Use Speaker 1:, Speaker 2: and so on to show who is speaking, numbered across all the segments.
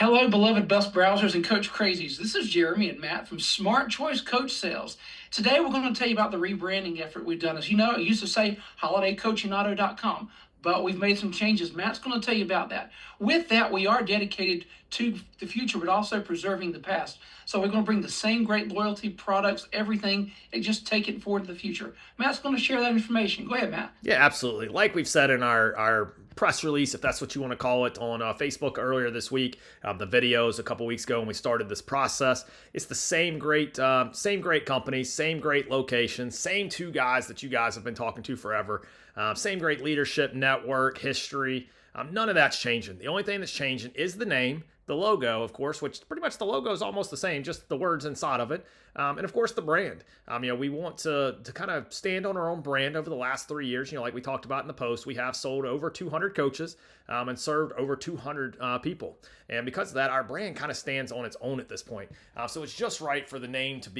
Speaker 1: Hello, beloved bus browsers and coach crazies. This is Jeremy and Matt from Smart Choice Coach Sales. Today, we're going to tell you about the rebranding effort we've done. As you know, it used to say holidaycoachingauto.com, but we've made some changes. Matt's going to tell you about that. With that, we are dedicated to the future, but also preserving the past. So we're going to bring the same great loyalty products, everything, and just take it forward to the future. Matt's going to share that information. Go ahead, Matt.
Speaker 2: Yeah, absolutely. Like we've said in our press release, if that's what you want to call it, on Facebook earlier this week, the videos a couple weeks ago when we started this process, it's the same great company, same great location, same two guys that you guys have been talking to forever, same great leadership, network, history. None of that's changing. The only thing that's changing is the name, the logo, of course, which pretty much the logo is almost the same, just the words inside of it, and of course the brand. We want to kind of stand on our own brand over the last 3 years. Like we talked about in the post, we have sold over 200 coaches and served over 200 people, and because of that, our brand kind of stands on its own at this point. So it's just right for the name to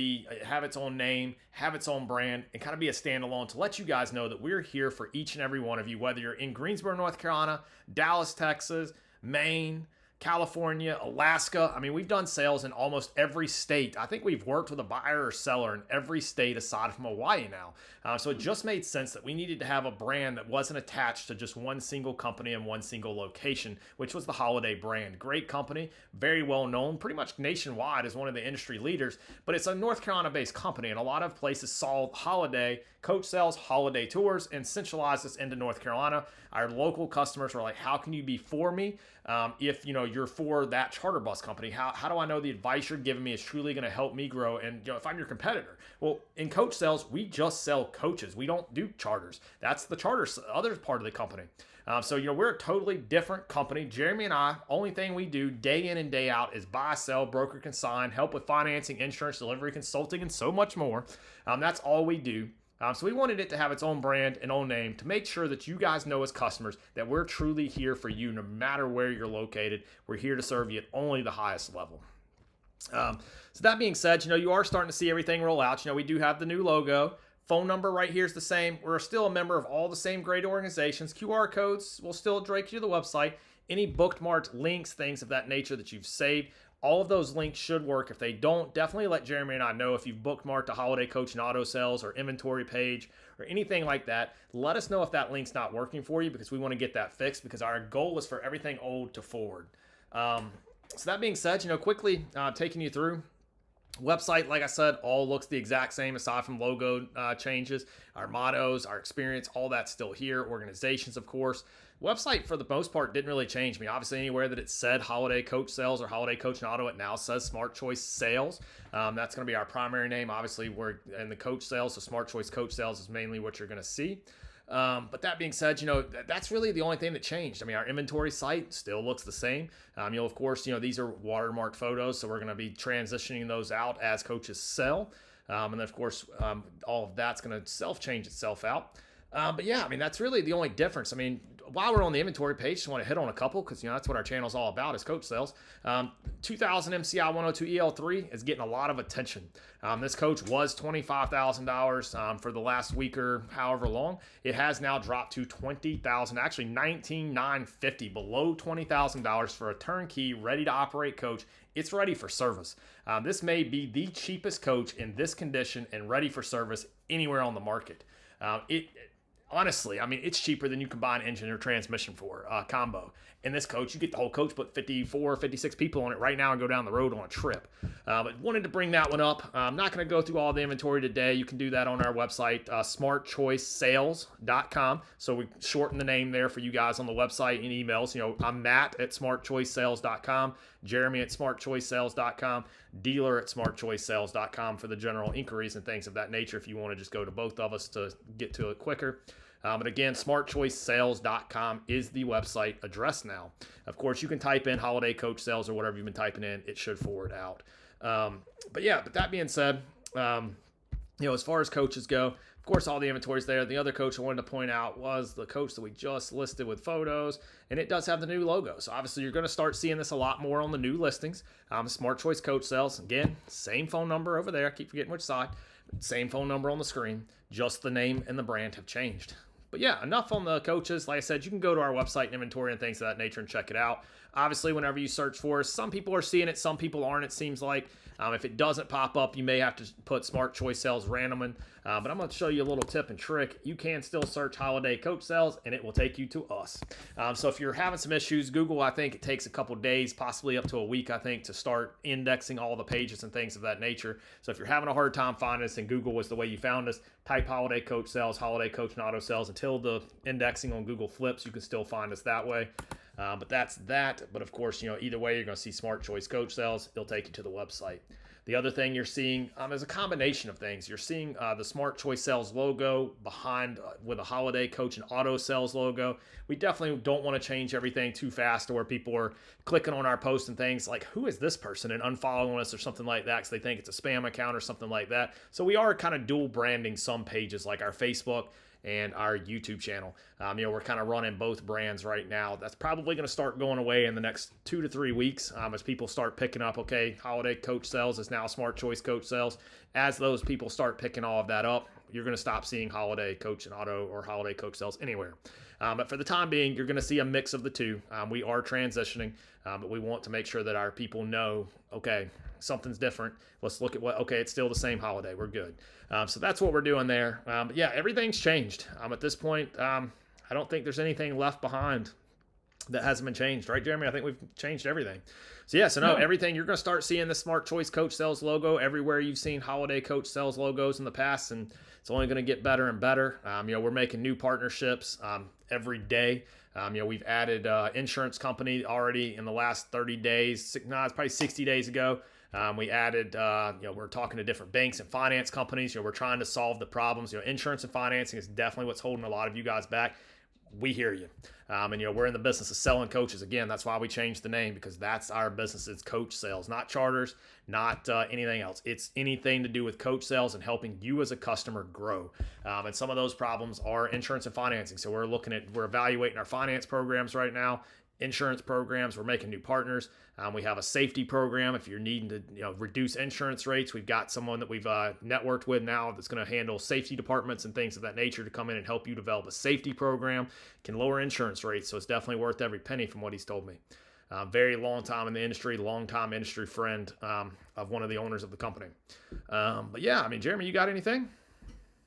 Speaker 2: have its own name, have its own brand, and kind of be a standalone to let you guys know that we're here for each and every one of you, whether you're in Greensboro, North Carolina, Dallas, Texas, Maine, California, Alaska. We've done sales in almost every state. I think we've worked with a buyer or seller in every state aside from Hawaii now. So it just made sense that we needed to have a brand that wasn't attached to just one single company and one single location, which was the Holiday brand. Great company, very well known, pretty much nationwide as one of the industry leaders, but it's a North Carolina-based company, and a lot of places saw Holiday coach sales, holiday tours, and centralized this into North Carolina. Our local customers were like, how can you be for me if you're for that charter bus company? How do I know the advice you're giving me is truly going to help me grow? And if I'm your competitor? Well, in coach sales, we just sell coaches. We don't do charters. That's the charter other part of the company. So we're a totally different company. Jeremy and I, only thing we do day in and day out is buy, sell, broker, consign, help with financing, insurance, delivery, consulting, and so much more. That's all we do. So we wanted it to have its own brand and own name to make sure that you guys know as customers that we're truly here for you no matter where you're located. We're here to serve you at only the highest level. So that being said, you are starting to see everything roll out. We do have the new logo. Phone number right here is the same. We're still a member of all the same great organizations. QR codes will still direct you to the website. Any bookmarked links, things of that nature that you've saved, all of those links should work. If they don't, definitely let Jeremy and I know if you've bookmarked a Holiday Coach and Auto Sales or inventory page or anything like that. Let us know if that link's not working for you, because we want to get that fixed, because our goal is for everything old to forward. So that being said, quickly taking you through. Website, like I said, all looks the exact same aside from logo changes. Our mottos, our experience, all that's still here. Organizations, of course. Website, for the most part, didn't really change. Obviously, anywhere that it said Holiday Coach Sales or Holiday Coach and Auto, it now says Smart Choice Sales. That's going to be our primary name. Obviously, we're in the coach sales, so Smart Choice Coach Sales is mainly what you're going to see. But that being said, that's really the only thing that changed. Our inventory site still looks the same. Of course, these are watermarked photos, so we're going to be transitioning those out as coaches sell. And then, of course, all of that's going to self-change itself out. But yeah, that's really the only difference. While we're on the inventory page, just want to hit on a couple, because that's what our channel is all about, is coach sales. 2000 MCI 102 EL3 is getting a lot of attention. This coach was $25,000 for the last week or however long. It has now dropped to $20,000, actually $19,950, below $20,000 for a turnkey, ready to operate coach. It's ready for service. This may be the cheapest coach in this condition and ready for service anywhere on the market. Honestly, it's cheaper than you can buy an engine or transmission for combo. In this coach, you get the whole coach, put 54, 56 people on it right now and go down the road on a trip. But wanted to bring that one up. I'm not going to go through all the inventory today. You can do that on our website, smartchoicesales.com. So we shorten the name there for you guys on the website and emails. I'm Matt at smartchoicesales.com, Jeremy at smartchoicesales.com, dealer at smartchoicesales.com for the general inquiries and things of that nature if you want to just go to both of us to get to it quicker. But again, smartchoicesales.com is the website address now. Of course, you can type in Holiday Coach Sales or whatever you've been typing in. It should forward out. But that being said, as far as coaches go, of course, all the inventory's there. The other coach I wanted to point out was the coach that we just listed with photos, and it does have the new logo. So obviously, you're going to start seeing this a lot more on the new listings. Smart Choice Coach Sales. Again, same phone number over there. I keep forgetting which side. Same phone number on the screen. Just the name and the brand have changed. But yeah, enough on the coaches. Like I said, you can go to our website and inventory and things of that nature and check it out. Obviously, whenever you search for us, some people are seeing it, some people aren't, it seems like. If it doesn't pop up, you may have to put Smart Choice Sales Randomin. But I'm going to show you a little tip and trick. You can still search Holiday Coach Sales, and it will take you to us. So if you're having some issues, Google, I think it takes a couple days, possibly up to a week, I think, to start indexing all the pages and things of that nature. So if you're having a hard time finding us and Google was the way you found us, type Holiday Coach Sales, Holiday Coach and Auto Sales. Until the indexing on Google flips, you can still find us that way. But that's that. But of course, either way, you're going to see Smart Choice Coach Sales. It'll take you to the website. The other thing you're seeing is a combination of things. You're seeing the Smart Choice Sales logo behind with a Holiday Coach and Auto Sales logo. We definitely don't want to change everything too fast to where people are clicking on our posts and things like, who is this person, and unfollowing us or something like that because they think it's a spam account or something like that. So we are kind of dual branding some pages like our Facebook and our YouTube channel. We're kind of running both brands right now. That's probably going to start going away in the next 2 to 3 weeks as people start picking up, okay, Holiday Coach Sales is now Smart Choice Coach Sales. As those people start picking all of that up, you're going to stop seeing Holiday Coach and Auto or Holiday Coach Sales anywhere. But for the time being, you're going to see a mix of the two. We are transitioning, but we want to make sure that our people know, okay, something's different. Let's look at okay, it's still the same holiday. We're good. So that's what we're doing there. But yeah, everything's changed. At this point, I don't think there's anything left behind that hasn't been changed, right, Jeremy? I think we've changed everything. So yeah, everything, you're going to start seeing the Smart Choice Coach Sales logo everywhere you've seen Holiday Coach Sales logos in the past, and it's only going to get better and better. We're making new partnerships every day. We've added insurance company already in the last 30 days. It's probably 60 days ago. We added, we're talking to different banks and finance companies. We're trying to solve the problems. Insurance and financing is definitely what's holding a lot of you guys back. We hear you. And we're in the business of selling coaches. Again, that's why we changed the name, because that's our business. It's coach sales, not charters, not anything else. It's anything to do with coach sales and helping you as a customer grow. And some of those problems are insurance and financing. So we're evaluating our finance programs right now. Insurance programs, we're making new partners. We have a safety program. If you're needing to reduce insurance rates, we've got someone that we've networked with now that's going to handle safety departments and things of that nature to come in and help you develop a safety program. Can lower insurance rates, so it's definitely worth every penny from what he's told me. Very long time in the industry, long-time industry friend of one of the owners of the company. But yeah, Jeremy, you got anything?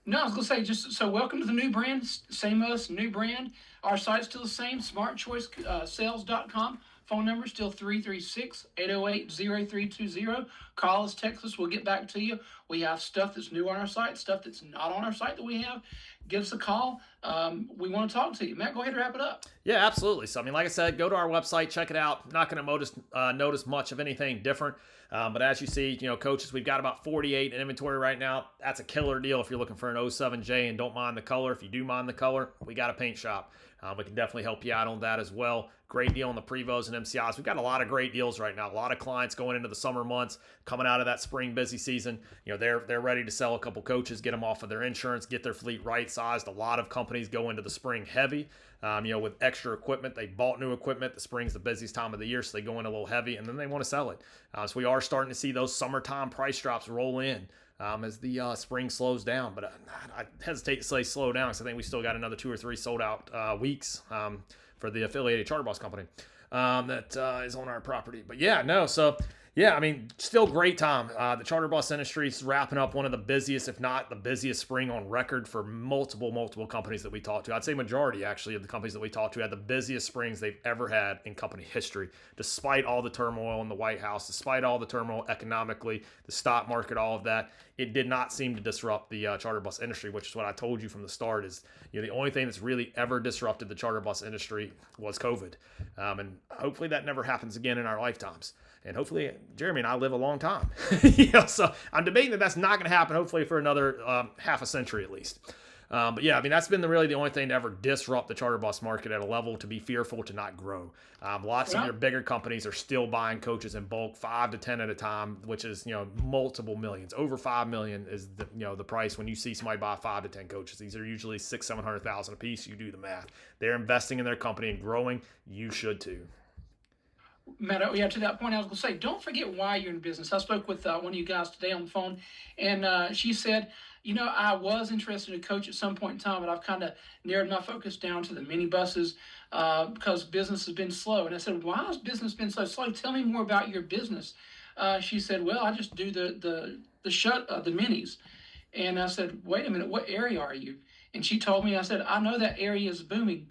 Speaker 1: No, I was going to say, so welcome to the new brand. Same us, new brand. Our site's still the same, smartchoicesales.com. Phone number still 336-808-0320. Call us, text us, we'll get back to you. We have stuff that's new on our site, stuff that's not on our site that we have. Give us a call. We want to talk to you. Matt, go ahead and wrap it up.
Speaker 2: Yeah, absolutely. So, like I said, go to our website, check it out. Not going to notice much of anything different. But as you see, coaches, we've got about 48 in inventory right now. That's a killer deal if you're looking for an 07J and don't mind the color. If you do mind the color, we got a paint shop. We can definitely help you out on that as well. Great deal on the Prevost and MCIs. We've got a lot of great deals right now. A lot of clients going into the summer months, coming out of that spring busy season. They're ready to sell a couple coaches, get them off of their insurance, get their fleet right sized. A lot of companies go into the spring heavy, with extra equipment. They bought new equipment. The spring's the busiest time of the year, so they go in a little heavy, and then they want to sell it. So we are starting to see those summertime price drops roll in. As the spring slows down. But I hesitate to say slow down, because I think we still got another 2 or 3 sold out weeks for the affiliated charter bus company that is on our property. But still great time. The charter bus industry is wrapping up one of the busiest, if not the busiest spring on record for multiple companies that we talked to. I'd say majority, actually, of the companies that we talked to had the busiest springs they've ever had in company history, despite all the turmoil in the White House, despite all the turmoil economically, the stock market, all of that. It did not seem to disrupt the charter bus industry, which is what I told you from the start is, the only thing that's really ever disrupted the charter bus industry was COVID. And hopefully that never happens again in our lifetimes. And hopefully Jeremy and I live a long time. So I'm debating that that's not going to happen, hopefully for another half a century at least. But that's been really the only thing to ever disrupt the charter bus market at a level to be fearful to not grow. Lots of your bigger companies are still buying coaches in bulk, 5 to 10 at a time, which is, multiple millions. Over 5 million is the price when you see somebody buy 5 to 10 coaches. These are usually 600,000-700,000 a piece. You do the math. They're investing in their company and growing. You should too.
Speaker 1: Matt, to that point, I was going to say, don't forget why you're in business. I spoke with one of you guys today on the phone, and she said, I was interested in a coach at some point in time, but I've kind of narrowed my focus down to the minibuses because business has been slow. And I said, why has business been so slow? Tell me more about your business. She said, well, I just do the minis. And I said, wait a minute, what area are you? And she told me, I said, I know that area is booming.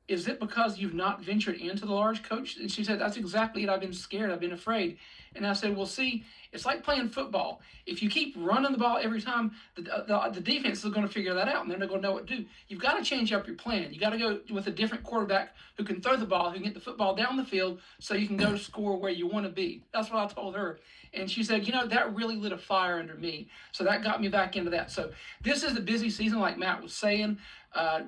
Speaker 1: Is it because you've not ventured into the large coach? And she said, that's exactly it. I've been scared. I've been afraid. And I said, well, see, it's like playing football. If you keep running the ball every time, the defense is going to figure that out, and they're not going to know what to do. You've got to change up your plan. You got to go with a different quarterback who can throw the ball, who can get the football down the field so you can go score where you want to be. That's what I told her. And she said, that really lit a fire under me. So that got me back into that. So this is a busy season, like Matt was saying.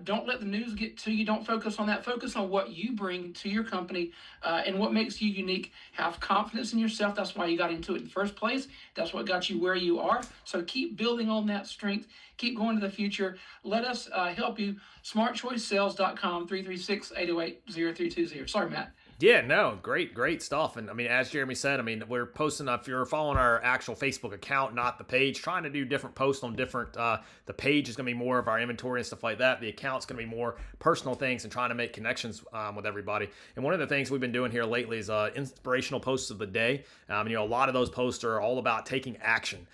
Speaker 1: Don't let the news get to you. Don't focus on that. Focus on what you bring to your company and what makes you unique. Have confidence in yourself. That's why you got into it in the first place. That's what got you where you are. So keep building on that strength. Keep going to the future. Let us help you. SmartChoiceSales.com, 336-808-0320. Sorry, Matt.
Speaker 2: Yeah, no, great stuff. And I mean, as Jeremy said, I mean, we're posting, if you're following our actual Facebook account, not the page, trying to do different posts on different, the page is going to be more of our inventory and stuff like that. The account's going to be more personal things and trying to make connections with everybody. And one of the things we've been doing here lately is inspirational posts of the day. A lot of those posts are all about taking action.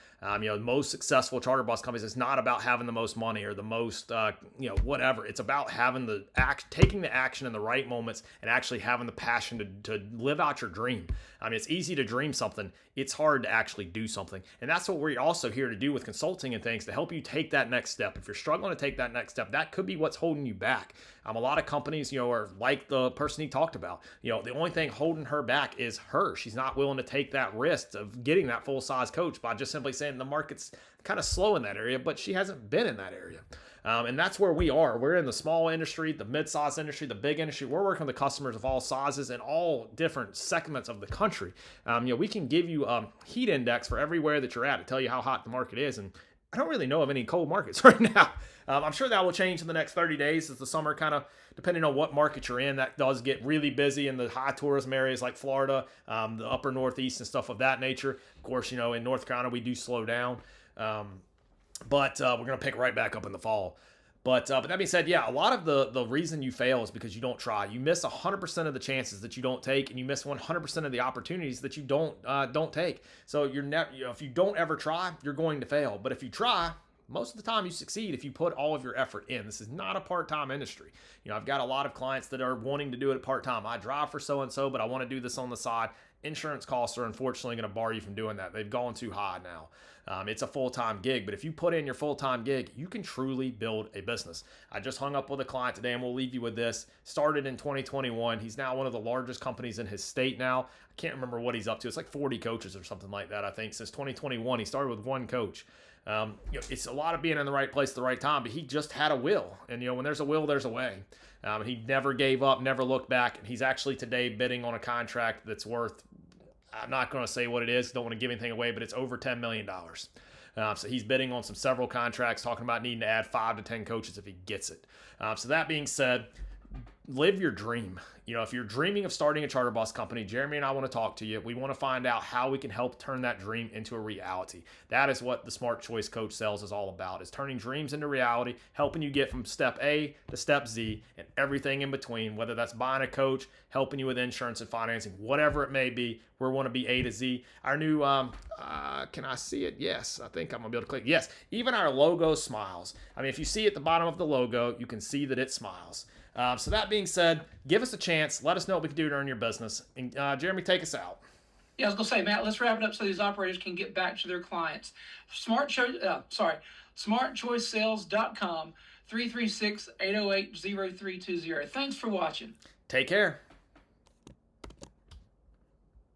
Speaker 2: Most successful charter bus companies, it's not about having the most money or the most, whatever. It's about having taking the action in the right moments and actually having the passion to live out your dream. It's easy to dream something. It's hard to actually do something. And that's what we're also here to do with consulting and things, to help you take that next step. If you're struggling to take that next step, that could be what's holding you back. A lot of companies, are like the person he talked about. The only thing holding her back is her. She's not willing to take that risk of getting that full-size coach by just simply saying the market's kind of slow in that area, but she hasn't been in that area. And that's where we are. We're in the small industry, the mid-size industry, the big industry. We're working with the customers of all sizes and all different segments of the country. We can give you a heat index for everywhere that you're at to tell you how hot the market is. And I don't really know of any cold markets right now. I'm sure that will change in the next 30 days as the summer kind of, depending on what market you're in, that does get really busy in the high tourism areas like Florida, the upper Northeast and stuff of that nature. Of course, in North Carolina, we do slow down. But we're going to pick right back up in the fall. But that being said, yeah, a lot of the reason you fail is because you don't try. You miss 100% of the chances that you don't take, and you miss 100% of the opportunities that you don't take. So if you don't ever try, you're going to fail. But if you try, most of the time you succeed if you put all of your effort in. This is not a part-time industry. I've got a lot of clients that are wanting to do it part-time. I drive for so-and-so, but I want to do this on the side. Insurance costs are unfortunately going to bar you from doing that. They've gone too high now. It's a full-time gig, but if you put in your full-time gig, you can truly build a business. I just hung up with a client today, and we'll leave you with this. Started in 2021. He's now one of the largest companies in his state now. I can't remember what he's up to. It's like 40 coaches or something like that, I think. Since 2021, he started with one coach. It's a lot of being in the right place at the right time, but he just had a will. And, when there's a will, there's a way. He never gave up, never looked back. And he's actually today bidding on a contract that's worth, I'm not going to say what it is, don't want to give anything away, but it's over $10 million. So he's bidding on several contracts, talking about needing to add 5 to 10 coaches if he gets it. So that being said, live your dream. If you're dreaming of starting a charter bus company, Jeremy and I want to talk to you. We want to find out how we can help turn that dream into a reality. That is what the Smart Choice Coach Sales is all about, is turning dreams into reality, helping you get from step A to step Z and everything in between, whether that's buying a coach, helping you with insurance and financing, whatever it may be. We want to be A to Z. Our new, can I see it? Yes, I think I'm going to be able to click. Yes, even our logo smiles. If you see at the bottom of the logo, you can see that it smiles. So that being said, give us a chance. Let us know what we can do to earn your business. And Jeremy, take us out.
Speaker 1: Yeah, I was going to say, Matt, let's wrap it up so these operators can get back to their clients. SmartChoiceSales.com, 336-808-0320. Thanks for watching.
Speaker 2: Take care.